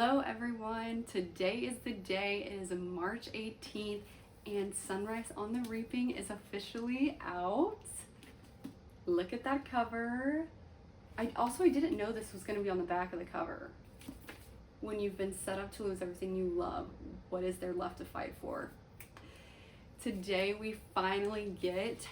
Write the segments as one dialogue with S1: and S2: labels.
S1: Hello everyone, today is the day. It is March 18th and Sunrise on the Reaping is officially out. Look at that cover. I didn't know this was going to be on the back of the cover. When you've been set up to lose everything you love, what is there left to fight for? Today we finally get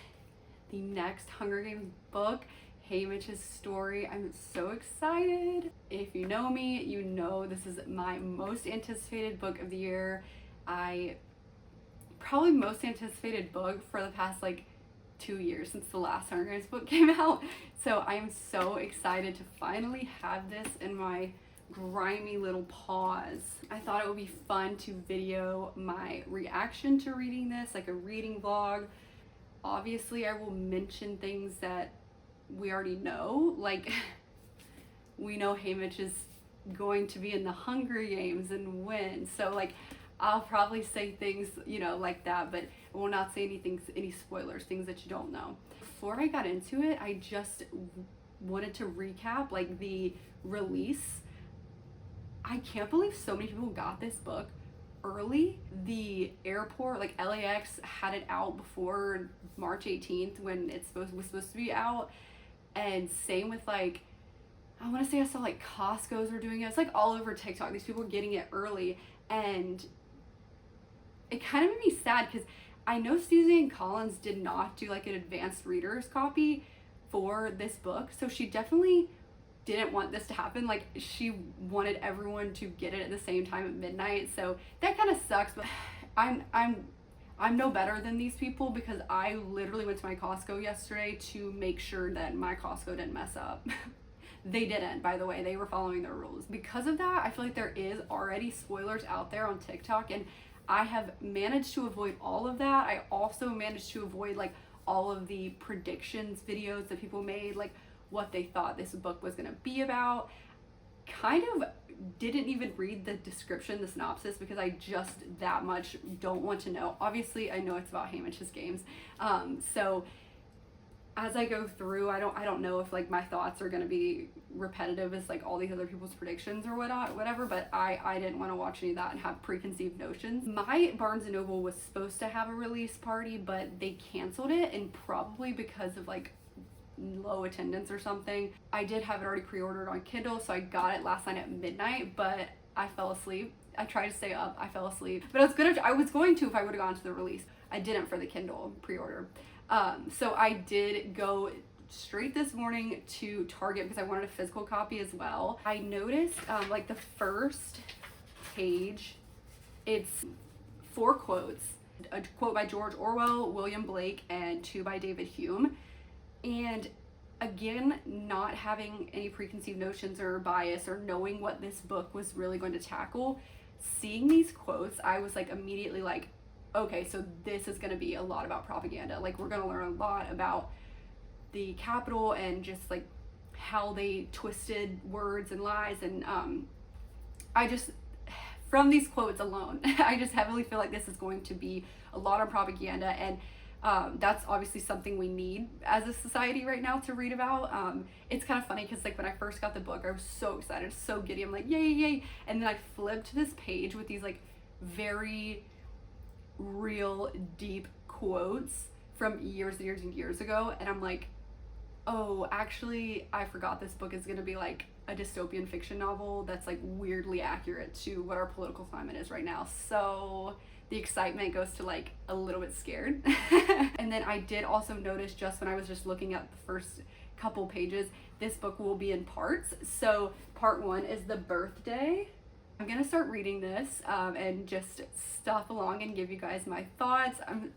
S1: the next Hunger Games book, Haymitch's story. I'm so excited. If you know me, you know this is my most anticipated book of the year. Probably most anticipated book for the past 2 years since the last Hunger Games book came out. So I am so excited to finally have this in my grimy little paws. I thought it would be fun to video my reaction to reading this, like a reading vlog. Obviously, I will mention things that we already know, like we know Haymitch is going to be in the Hunger Games and win, so I'll probably say things like that, but I will not say any spoilers, things that you don't know. Before I got into it, I just wanted to recap the release. I can't believe so many people got this book early. The airport, LAX, had it out before March 18th when it was supposed to be out. And same with I want to say I saw Costco's were doing it. It's all over TikTok. These people were getting it early, and it kind of made me sad because I know Suzanne Collins did not do an advanced reader's copy for this book, so she definitely didn't want this to happen. She wanted everyone to get it at the same time at midnight, so that kind of sucks. But I'm no better than these people because I literally went to my Costco yesterday to make sure that my Costco didn't mess up. They didn't, by the way. They were following their rules. Because of that, I feel like there is already spoilers out there on TikTok, and I have managed to avoid all of that. I also managed to avoid all of the predictions videos that people made, what they thought this book was going to be about. Kind of didn't even read the description, the synopsis, because I just that much don't want to know. Obviously, I know it's about Haymitch's games. So as I go through, I don't know if my thoughts are going to be repetitive as all these other people's predictions or whatever, but I didn't want to watch any of that and have preconceived notions. My Barnes & Noble was supposed to have a release party, but they canceled it, and probably because of low attendance or something. I did have it already pre-ordered on Kindle, so I got it last night at midnight, but I fell asleep. I tried to stay up, I fell asleep, but I was going to if I would have gone to the release. I didn't for the Kindle pre-order. So I did go straight this morning to Target because I wanted a physical copy as well. I noticed the first page, it's 4 quotes. A quote by George Orwell, William Blake, and 2 by David Hume. And again, not having any preconceived notions or bias or knowing what this book was really going to tackle, seeing these quotes, I was immediately okay, so this is going to be a lot about propaganda. We're going to learn a lot about the Capitol and just how they twisted words and lies. And from these quotes alone, I just heavily feel like this is going to be a lot of propaganda, and that's obviously something we need as a society right now to read about. It's kind of funny because when I first got the book, I was so excited, so giddy. I'm yay, yay. And then I flipped to this page with these very real, deep quotes from years and years and years ago. And I'm oh, actually, I forgot this book is going to be a dystopian fiction novel that's weirdly accurate to what our political climate is right now. So the excitement goes to a little bit scared. And then I did also notice, just when I was just looking at the first couple pages, this book will be in parts. So part 1 is the birthday. I'm gonna start reading this and just stuff along and give you guys my thoughts. I'm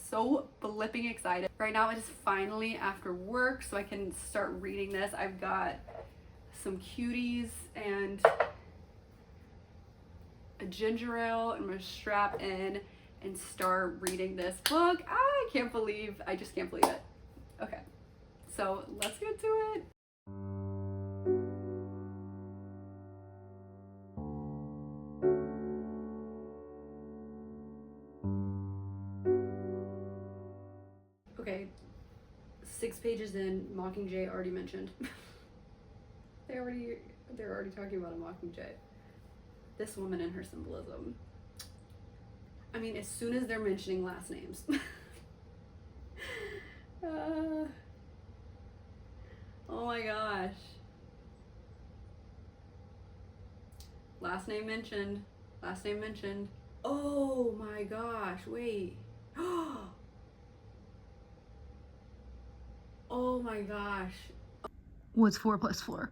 S1: so flipping excited. Right now it is finally after work, so I can start reading this. I've got some cuties and a ginger ale. I'm gonna strap in and start reading this book. I just can't believe it. Okay, so let's get to it. Okay, 6 pages in, Mockingjay already mentioned. They're already talking about a Mockingjay. This woman and her symbolism. I mean, as soon as they're mentioning last names. Oh my gosh. Last name mentioned. Last name mentioned. Oh my gosh, wait. Oh my gosh.
S2: What's 4 plus 4?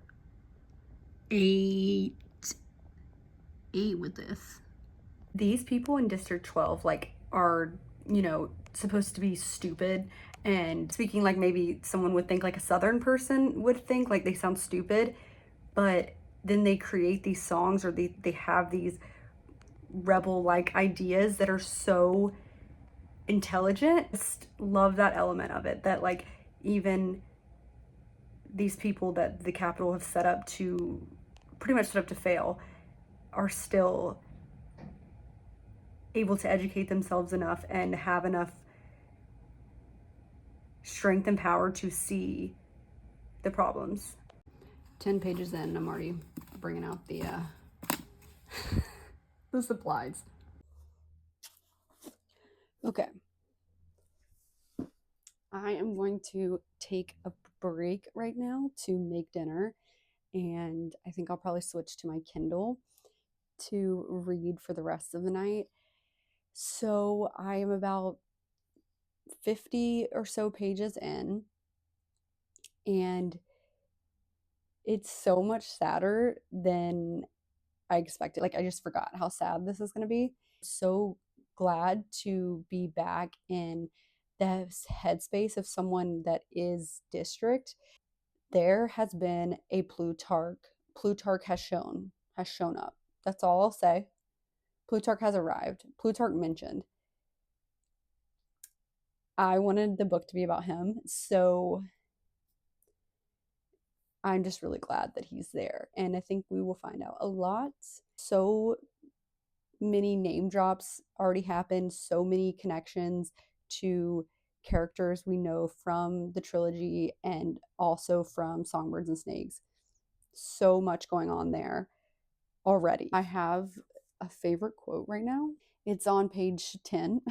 S2: 8. 8 with this.
S1: These people in District 12 like are, you know, supposed to be stupid, and speaking like maybe someone would think, like a Southern person would think, like they sound stupid, but then they create these songs, or they have these rebel like ideas that are so intelligent. Just love that element of it, that like even these people that the Capitol have set up to pretty much set up to fail are still able to educate themselves enough and have enough strength and power to see the problems. 10 pages in, I'm already bringing out the the supplies. Okay. I am going to take a break right now to make dinner, and I think I'll probably switch to my Kindle to read for the rest of the night. So I am about 50 or so pages in, and it's so much sadder than I expected. Like, I just forgot how sad this is going to be. So glad to be back in the headspace of someone that is district. There has been a Plutarch. Plutarch has shown up. That's all I'll say. Plutarch has arrived. Plutarch mentioned. I wanted the book to be about him, so I'm just really glad that he's there. And I think we will find out a lot. So many name drops already happened, so many connections to characters we know from the trilogy and also from Songbirds and Snakes. So much going on there already. I have a favorite quote right now. It's on page 10.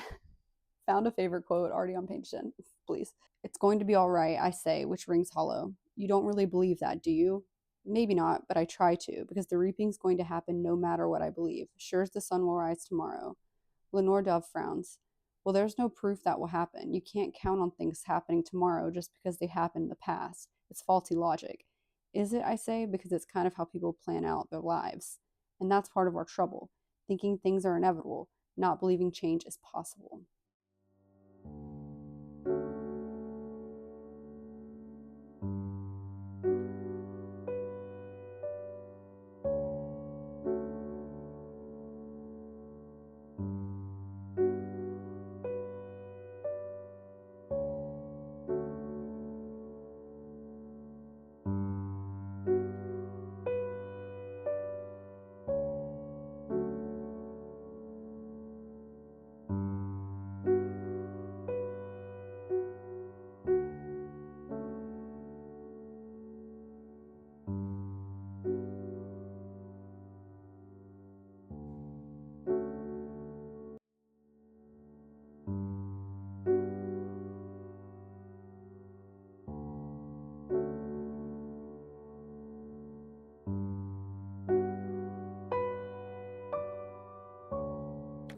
S1: Found a favorite quote already on page 10. Please. It's going to be all right, I say, which rings hollow. You don't really believe that, do you? Maybe not, but I try to, because the reaping's going to happen no matter what I believe. Sure as the sun will rise tomorrow. Lenore Dove frowns. Well, there's no proof that will happen. You can't count on things happening tomorrow just because they happened in the past. It's faulty logic. Is it, I say, because it's kind of how people plan out their lives. And that's part of our trouble, thinking things are inevitable, not believing change is possible.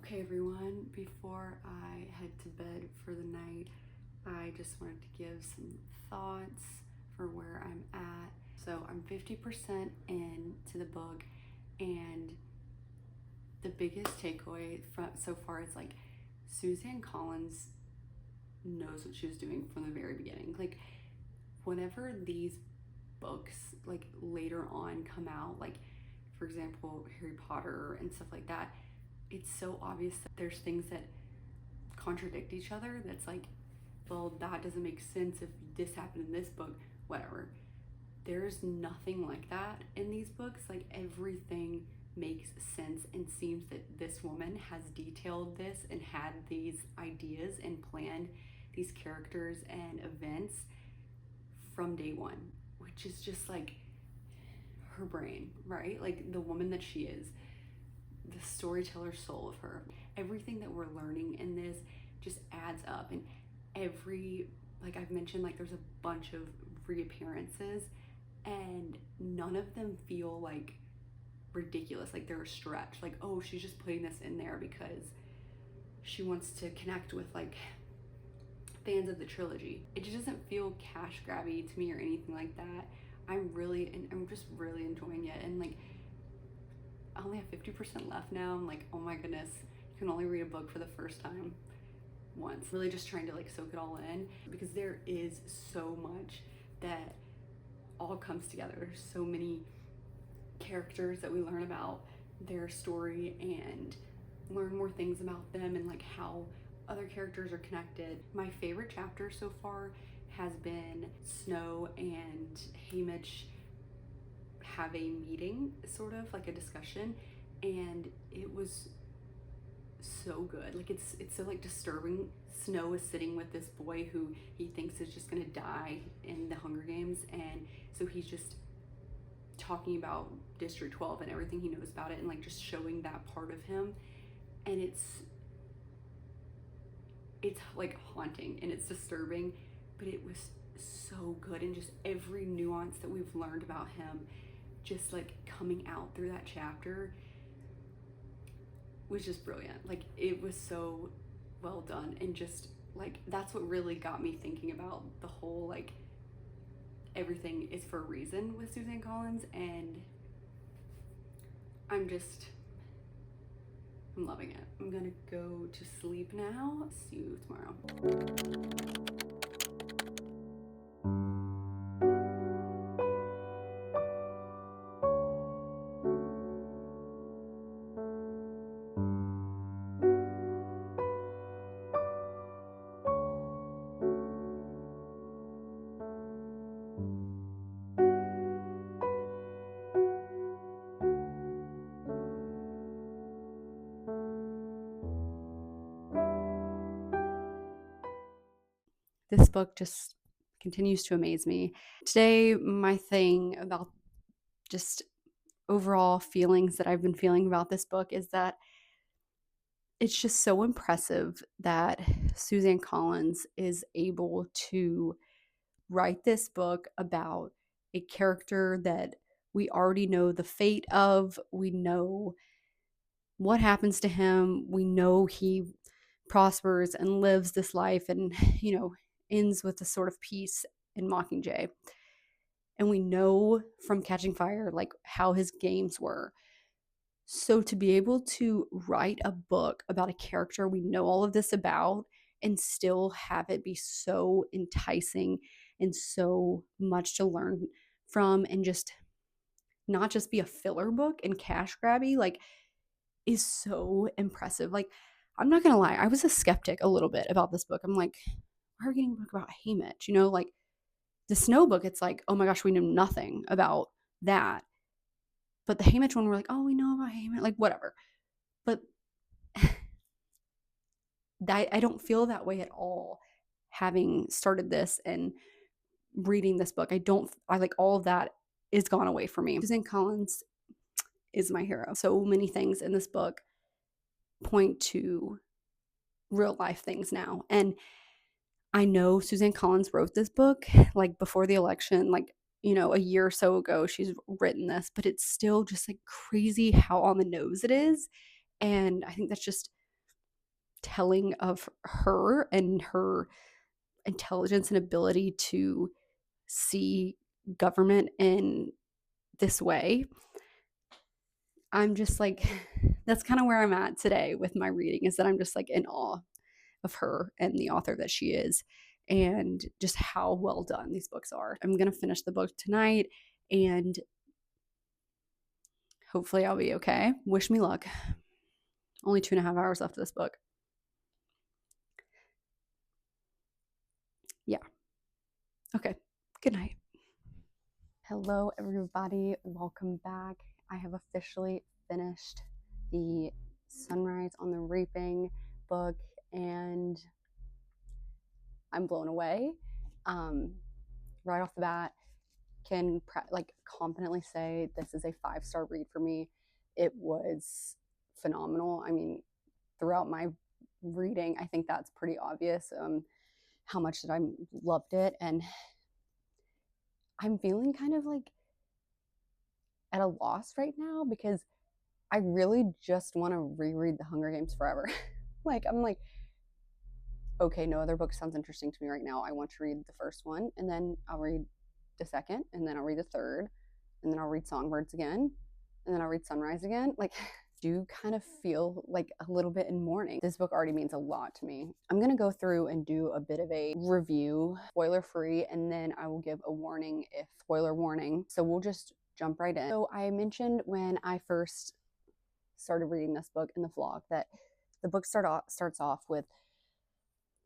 S1: Okay, everyone, before I head to bed for the night, I just wanted to give some thoughts for where I'm at. So I'm 50% into the book, and the biggest takeaway from so far is like Suzanne Collins knows what she was doing from the very beginning. Like, whenever these books like later on come out, like for example Harry Potter and stuff like that, it's so obvious that there's things that contradict each other. That's like, well, that doesn't make sense if this happened in this book, whatever. There's nothing like that in these books. Like, everything makes sense, and seems that this woman has detailed this and had these ideas and planned these characters and events from day one, which is just like her brain, right? Like, the woman that she is. the storyteller soul of her. Everything that we're learning in this just adds up, and like I've mentioned, like there's a bunch of reappearances, and none of them feel like ridiculous, like they're a stretch, like, oh, she's just putting this in there because she wants to connect with like fans of the trilogy. It just doesn't feel cash grabby to me or anything like that. I'm just really enjoying it, and like I only have 50% left now. I'm like, oh my goodness, you can only read a book for the first time once. Really just trying to like soak it all in, because there is so much that all comes together. There's so many characters that we learn about their story and learn more things about them and like how other characters are connected. My favorite chapter so far has been Snow and Haymitch have a meeting, sort of like a discussion, and it was so good. Like it's so like disturbing. Snow is sitting with this boy who he thinks is just gonna die in the Hunger Games, and so he's just talking about District 12 and everything he knows about it, and like just showing that part of him, and it's like haunting and it's disturbing, but it was so good, and just every nuance that we've learned about him just like coming out through that chapter was just brilliant. Like it was so well done, and just like that's what really got me thinking about the whole like everything is for a reason with Suzanne Collins, and I'm loving it. I'm gonna go to sleep now. See you tomorrow. This book just continues to amaze me. Today, my thing about just overall feelings that I've been feeling about this book is that it's just so impressive that Suzanne Collins is able to write this book about a character that we already know the fate of. We know what happens to him. We know he prospers and lives this life and, ends with a sort of peace in Mockingjay. And we know from Catching Fire, like how his games were. So to be able to write a book about a character we know all of this about and still have it be so enticing and so much to learn from, and just not just be a filler book and cash grabby, like, is so impressive. Like, I'm not gonna lie, I was a skeptic a little bit about this book. I'm like, why are we getting a book about Haymitch? Like the Snow book, it's like, oh my gosh, we know nothing about that. But the Haymitch one, we're like, oh, we know about Haymitch, like whatever. But I don't feel that way at all, having started this and reading this book. I like all of that is gone away from me. Suzanne Collins is my hero. So many things in this book point to real life things now. And I know Suzanne Collins wrote this book like before the election, like, a year or so ago, she's written this, but it's still just like crazy how on the nose it is. And I think that's just telling of her and her intelligence and ability to see government in this way. I'm just like, that's kind of where I'm at today with my reading, is that I'm just like in awe of her and the author that she is, and just how well done these books are. I'm going to finish the book tonight, and hopefully I'll be okay. Wish me luck. Only 2.5 hours left of this book. Yeah. Okay. Good night. Hello, everybody. Welcome back. I have officially finished the Sunrise on the Reaping book, and I'm blown away. Right off the bat, can confidently say this is a 5-star read for me. It was
S3: phenomenal. I mean, throughout my reading, I think that's pretty obvious, how much that I loved it. And I'm feeling kind of like at a loss right now because I really just want to reread The Hunger Games forever. Like, I'm like, okay, no other book sounds interesting to me right now. I want to read the first one, and then I'll read the second, and then I'll read the third, and then I'll read Songbirds again, and then I'll read Sunrise again. Like, do kind of feel like a little bit in mourning. This book already means a lot to me. I'm gonna go through and do a bit of a review, spoiler free, and then I will give a warning if spoiler warning. So we'll just jump right in. So I mentioned when I first started reading this book in the vlog that the book starts off with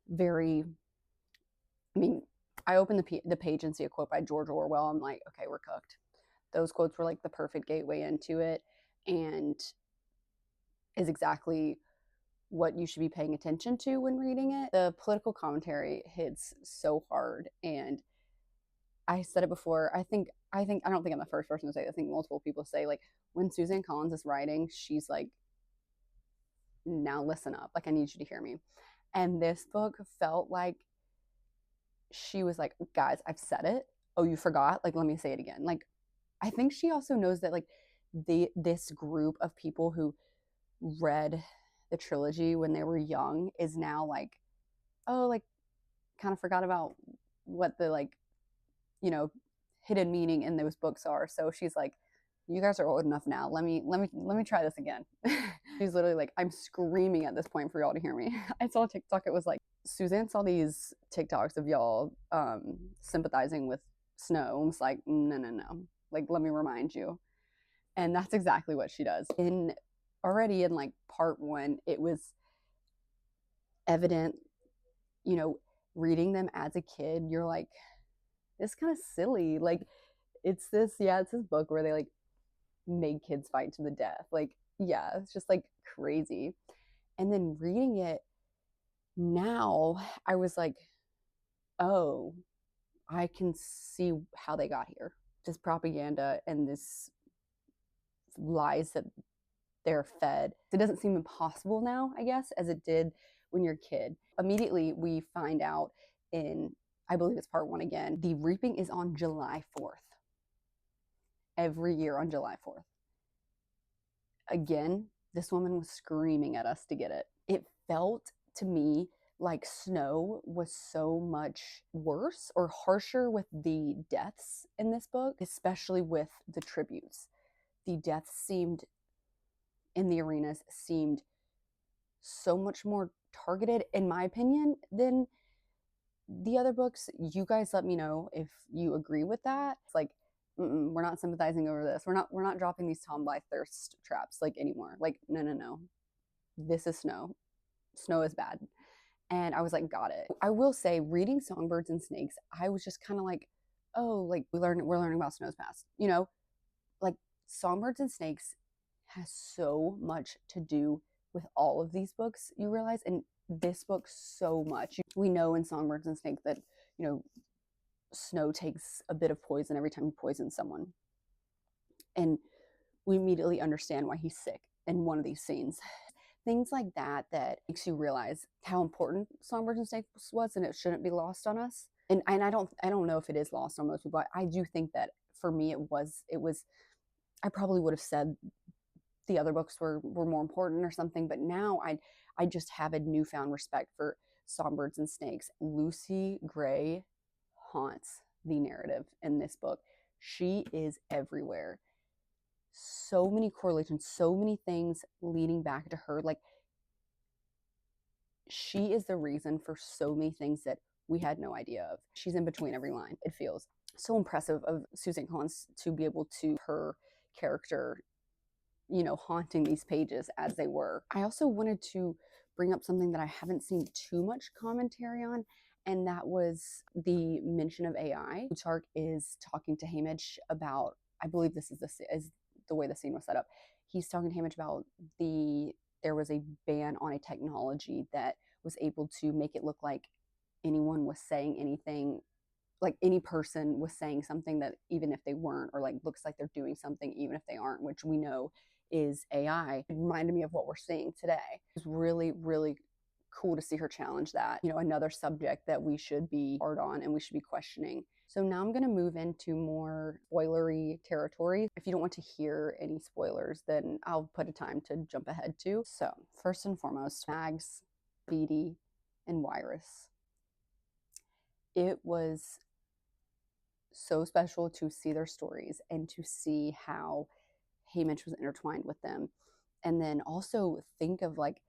S3: very, I mean, I open the page and see a quote by George Orwell. I'm like, okay, we're cooked. Those quotes were like the perfect gateway into it, and is exactly what you should be paying attention to when reading it. The political commentary hits so hard, and I said it before. I don't think I'm the first person to say it. I think multiple people say, like, when Suzanne Collins is writing, she's like, now listen up. Like, I need you to hear me. And this book felt like she was like, guys, I've said it. Oh, you forgot? Like, let me say it again. Like, I think she also knows that, like, this group of people who read the trilogy when they were young is now like, oh, like, kind of forgot about what the, like, you know, hidden meaning in those books are. So she's like, you guys are old enough now. Let me try this again. She's literally like, I'm screaming at this point for y'all to hear me. I saw a TikTok. It was like, Suzanne saw these TikToks of y'all sympathizing with Snow. And was like, no. Like, let me remind you. And that's exactly what she does. Already in like part one, it was evident, reading them as a kid, you're like, it's kind of silly. Like, it's this book where they like make kids fight to the death. Like, yeah, it's just like crazy. And then reading it now, I was like, oh, I can see how they got here. This propaganda and this lies that they're fed. It doesn't seem impossible now, I guess, as it did when you're a kid. Immediately, we find out in, I believe it's part one again, the reaping is on July 4th. Every year on July 4th. Again, this woman was screaming at us to get it. It felt to me like Snow was so much worse or harsher with the deaths in this book, especially with the tributes. The deaths in the arenas seemed so much more targeted, in my opinion, than the other books. You guys let me know if you agree with that. It's like, we're not sympathizing over this. We're not dropping these Tom Blythe thirst traps like anymore. Like, no. This is Snow. Snow is bad. And I was like, got it. I will say, reading Songbirds and Snakes, I was just kind of like, oh, like we're learning about Snow's past. Like, Songbirds and Snakes has so much to do with all of these books, you realize, and this book so much. We know in Songbirds and Snakes that, Snow takes a bit of poison every time he poisons someone. And we immediately understand why he's sick in one of these scenes. Things like that makes you realize how important Songbirds and Snakes was, and it shouldn't be lost on us. And I don't know if it is lost on most people. I do think that for me it was I probably would have said the other books were more important or something, but now I just have a newfound respect for Songbirds and Snakes. Lucy Gray haunts the narrative in this book. She is everywhere. So many correlations, so many things leading back to her. Like, she is the reason for so many things that we had no idea of. She's in between every line, it feels. So impressive of Suzanne Collins to be able to, her character, haunting these pages as they were. I also wanted to bring up something that I haven't seen too much commentary on, and that was the mention of AI. Booktok is talking to Hamish about, I believe this is the way the scene was set up. He's talking to Hamish about there was a ban on a technology that was able to make it look like anyone was saying anything, like any person was saying something that even if they weren't, or like looks like they're doing something even if they aren't, which we know is AI. It reminded me of what we're seeing today. It was really, really cool to see her challenge that, another subject that we should be hard on and we should be questioning. So now I'm going to move into more spoilery territory. If you don't want to hear any spoilers, then I'll put a time to jump ahead to. So first and foremost, Mags, Beatty, and Wyrus. It was so special to see their stories and to see how Haymitch was intertwined with them. And then also think of like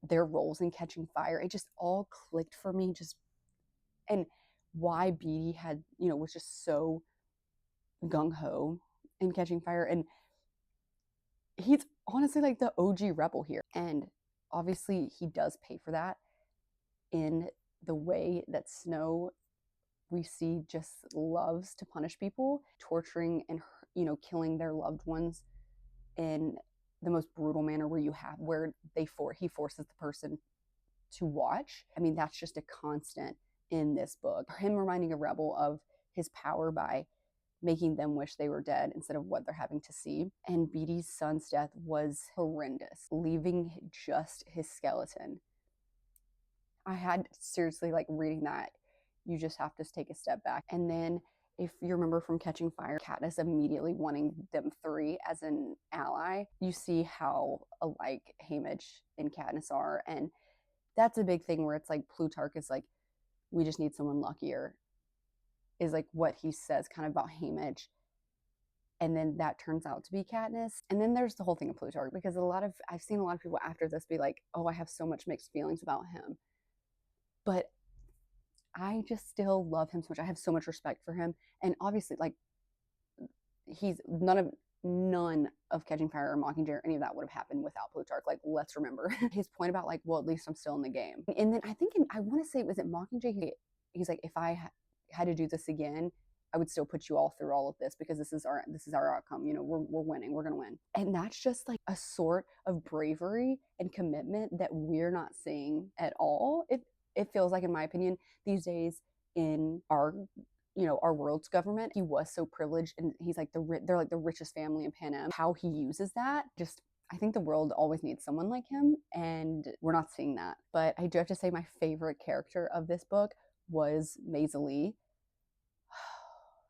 S3: their roles in Catching Fire. It just all clicked for me. And why Beatty was just so gung-ho in Catching Fire. And he's honestly like the OG rebel here. And obviously he does pay for that in the way that Snow, we see, just loves to punish people, torturing and killing their loved ones in the most brutal manner where he forces the person to watch. I mean, that's just a constant in this book. Him reminding a rebel of his power by making them wish they were dead instead of what they're having to see. And Beatty's son's death was horrendous, leaving just his skeleton. I had seriously, like, reading that, you just have to take a step back. And then if you remember from Catching Fire, Katniss immediately wanting them three as an ally, you see how alike Haymitch and Katniss are. And that's a big thing where it's like Plutarch is like, we just need someone luckier, is like what he says kind of about Haymitch. And then that turns out to be Katniss. And then there's the whole thing of Plutarch, because I've seen a lot of people after this be like, oh, I have so much mixed feelings about him. But I just still love him so much. I have so much respect for him. And obviously, like, he's none of Catching Fire or Mockingjay or any of that would have happened without Plutarch. Like, let's remember his point about like, well, at least I'm still in the game. And then I want to say, was it Mockingjay? He's like, if I had to do this again, I would still put you all through all of this because this is our outcome. We're winning. We're gonna win. And that's just like a sort of bravery and commitment that we're not seeing at all. It feels like, in my opinion, these days in our world's government. He was so privileged, and he's like they're like the richest family in Panem. How he uses that, just, I think the world always needs someone like him, and we're not seeing that. But I do have to say my favorite character of this book was Maisie Lee.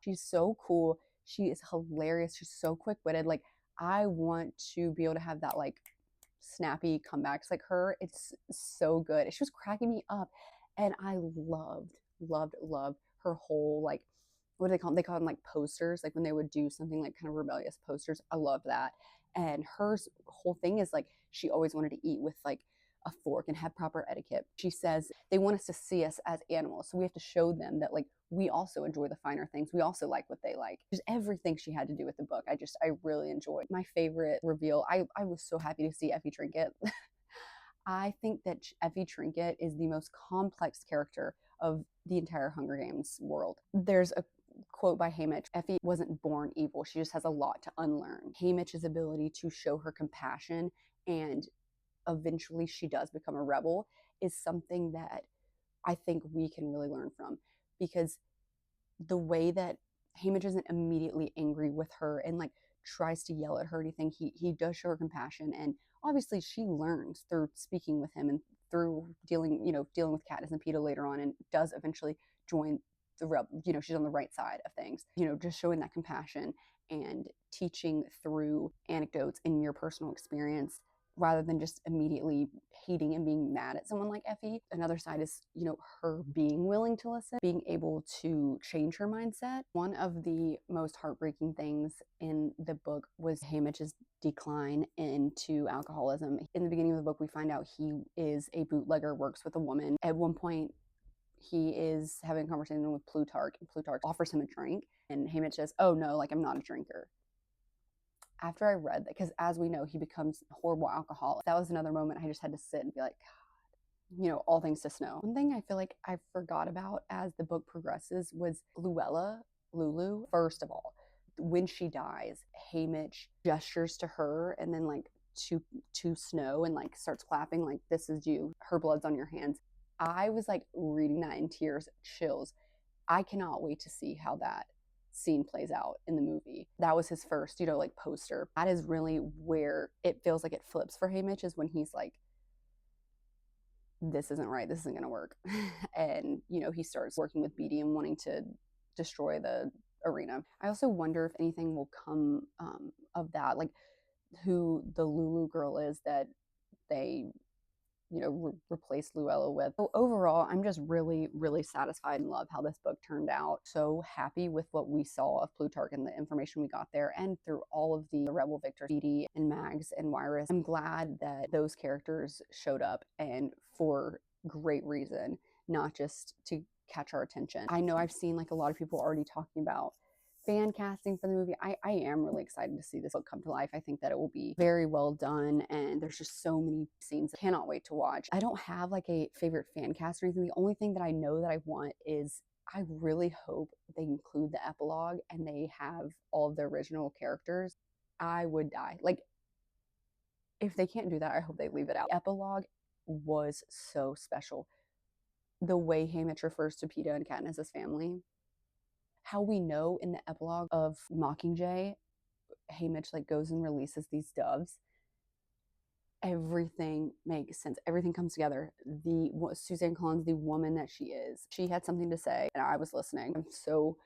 S3: She's so cool. She is hilarious. She's so quick-witted. Like, I want to be able to have that like snappy comebacks like her. It's so good. She was cracking me up, and I loved her whole, like, what do they call them? They call them like posters, like when they would do something like kind of rebellious posters. I love that. And her whole thing is like, she always wanted to eat with like a fork and have proper etiquette. She says they want us to see us as animals, so we have to show them that like we also enjoy the finer things, we also like what they like. Just everything she had to do with the book, I really enjoyed. My favorite reveal, I was so happy to see Effie Trinket. I think that Effie Trinket is the most complex character of the entire Hunger Games world. There's a quote by Haymitch: Effie wasn't born evil, she just has a lot to unlearn. Haymitch's ability to show her compassion, and eventually she does become a rebel, is something that I think we can really learn from, because the way that Haymitch isn't immediately angry with her and like tries to yell at her or anything, he does show her compassion, and obviously she learns through speaking with him and through dealing with Katniss and Peeta later on, and does eventually join the rebel. She's on the right side of things. Just showing that compassion and teaching through anecdotes in your personal experience, rather than just immediately hating and being mad at someone like Effie. Another side is, her being willing to listen, being able to change her mindset. One of the most heartbreaking things in the book was Haymitch's decline into alcoholism. In the beginning of the book, we find out he is a bootlegger, works with a woman. At one point, he is having a conversation with Plutarch, and Plutarch offers him a drink, and Haymitch says, oh no, like, I'm not a drinker. After I read that, because as we know, he becomes a horrible alcoholic, that was another moment I just had to sit and be like, God, all things to Snow. One thing I feel like I forgot about as the book progresses was Lulu. First of all, when she dies, Haymitch gestures to her and then like to Snow and like starts clapping like, this is you, her blood's on your hands. I was like reading that in tears, chills. I cannot wait to see how that scene plays out in the movie. That was his first, you know, like poster. That is really where it feels like it flips for Haymitch, is when he's like, this isn't right, this isn't gonna work. And, you know, he starts working with Beatty and wanting to destroy the arena. I also wonder if anything will come of that, like who the Lulu girl is that they, you know, replace Luella with. So overall, I'm just really, really satisfied and love how this book turned out. So happy with what we saw of Plutarch and the information we got there, and through all of the rebel victors, Beatty and Mags and Wyrus. I'm glad that those characters showed up, and for great reason, not just to catch our attention. I know I've seen like a lot of people already talking about fan casting for the movie. I am really excited to see this book come to life. I think that it will be very well done, and there's just so many scenes I cannot wait to watch. I don't have like a favorite fan cast or anything. The only thing that I know that I want is, I really hope they include the epilogue and they have all of the original characters. I would die. Like, if they can't do that, I hope they leave it out. The epilogue was so special. The way Haymitch refers to Peeta and Katniss's family, how we know in the epilogue of Mockingjay, Haymitch like goes and releases these doves. Everything makes sense. Everything comes together. Suzanne Collins, the woman that she is, she had something to say, and I was listening. I'm so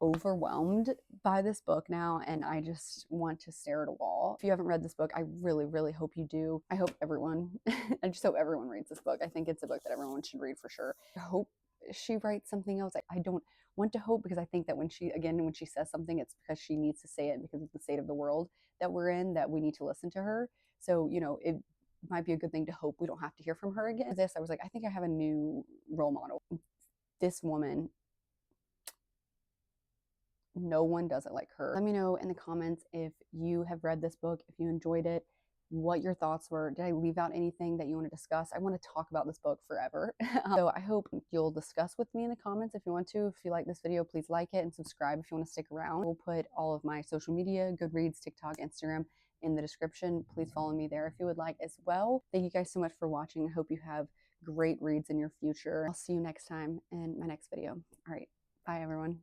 S3: overwhelmed by this book now, and I just want to stare at a wall. If you haven't read this book, I really, really hope you do. I hope everyone, I just hope everyone reads this book. I think it's a book that everyone should read for sure. I hope she writes something else. I don't want to hope, because I think that when she says something, it's because she needs to say it, because of the state of the world that we're in, that we need to listen to her. So, you know, it might be a good thing to hope we don't have to hear from her again. I was like, I think I have a new role model. This woman, no one does it like her. Let me know in the comments if you have read this book, if you enjoyed it, what your thoughts were. Did I leave out anything that you want to discuss? I want to talk about this book forever. So I hope you'll discuss with me in the comments if you want to. If you like this video, please like it and subscribe if you want to stick around. We'll put all of my social media, Goodreads, TikTok, Instagram, in the description. Please follow me there if you would like as well. Thank you guys so much for watching. I hope you have great reads in your future. I'll see you next time in my next video. All right, bye everyone.